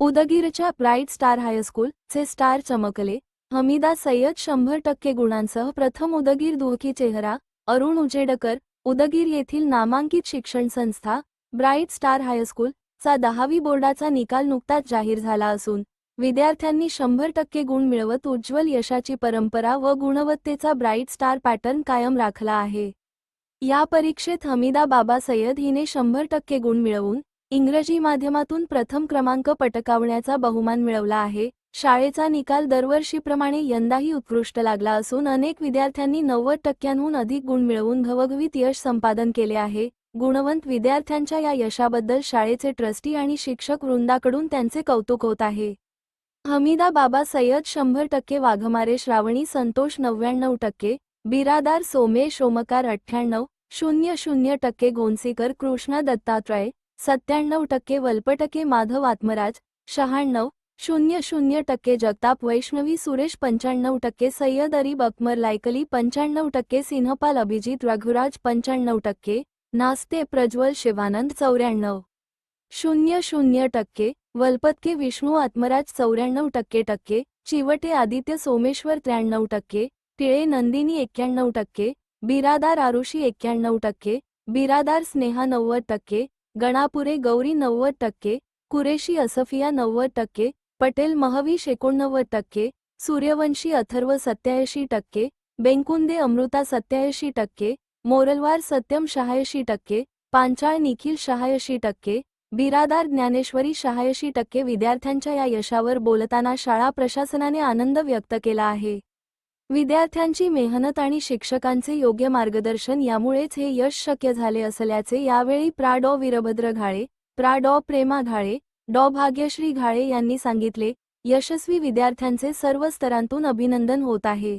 उदगीरच्या bright star high school चे star चमकले. Hamida Syed 100% गुणांसह प्रथम. उदगीर दुःखी चेहरा अरुण उजेडकर. उदगीर येथील नामांकित शिक्षण संस्था ब्राईट स्टार हायस्कूल चा 10वी बोर्डाचा निकाल नुकताच जाहीर झाला असून विद्यार्थ्यांनी 100% गुण मिळवत उज्ज्वल यशाची परंपरा व गुणवत्तेचा ब्राईट स्टार पॅटर्न कायम राखला आहे. या परीक्षेत हमीदा बाबा सय्यद हिने 100% गुण मिळवून इंग्रजी माध्यमातून प्रथम क्रमांक पटकावण्याचा बहुमान मिळवला आहे. शाळेचा निकाल दरवर्षीप्रमाणे यंदाही उत्कृष्ट लागला असून अनेक विद्यार्थ्यांनी 90%हून अधिक गुण मिळवून घवघवीत यश संपादन केले आहे. गुणवंत विद्यार्थ्यांच्या या यशाबद्दल शाळेचे ट्रस्टी आणि शिक्षक वृंदाकडून त्यांचे कौतुक होत आहे. हमीदा बाबा सय्यद 100%. वाघमारे श्रावणी संतोष 99%. बिरादार सोमेश ओमकार 98.00% घोणसीकर कृष्णा दत्तात्रय 97%. वल्पटके माधव आत्मराज 96.00% जगताप वैष्णवी सुरेश 95%. सय्यद अरीब अकमर लायकली 95%. सिंहपाल अभिजित रघुराज 95%. नास्ते प्रज्वल शिवानंद 94.00%. वल्पतके विष्णू आत्मराज 94%. चिवटे आदित्य सोमेश्वर 93%. टिळे नंदिनी 91%. बिरादार आरुषी 91%. बिरादार स्नेहा 90%. गणापुरे गौरी 90%. कुरेशी असफिया 90%. पटेल महवीश 89%. सूर्यवंशी अथर्व 87%. बेंकुंदे अमृता 87%. मोरलवार सत्यम 86%. पांचाळ निखिल 86%. बिरादार ज्ञानेश्वरी 86%. विद्यार्थ्यांच्या या यशावर बोलताना शाळा प्रशासनाने आनंद व्यक्त केला आहे. विद्यार्थ्यांची मेहनत आणि शिक्षकांचे योग्य मार्गदर्शन यामुळेच हे यश शक्य झाले असल्याचे यावेळी प्रा. डॉ. वीरभद्र घाळे, प्रा. डॉ. प्रेमा घाळे, डॉ. भाग्यश्री घाळे यांनी सांगितले. यशस्वी विद्यार्थ्यांचे सर्व स्तरांतून अभिनंदन होत आहे.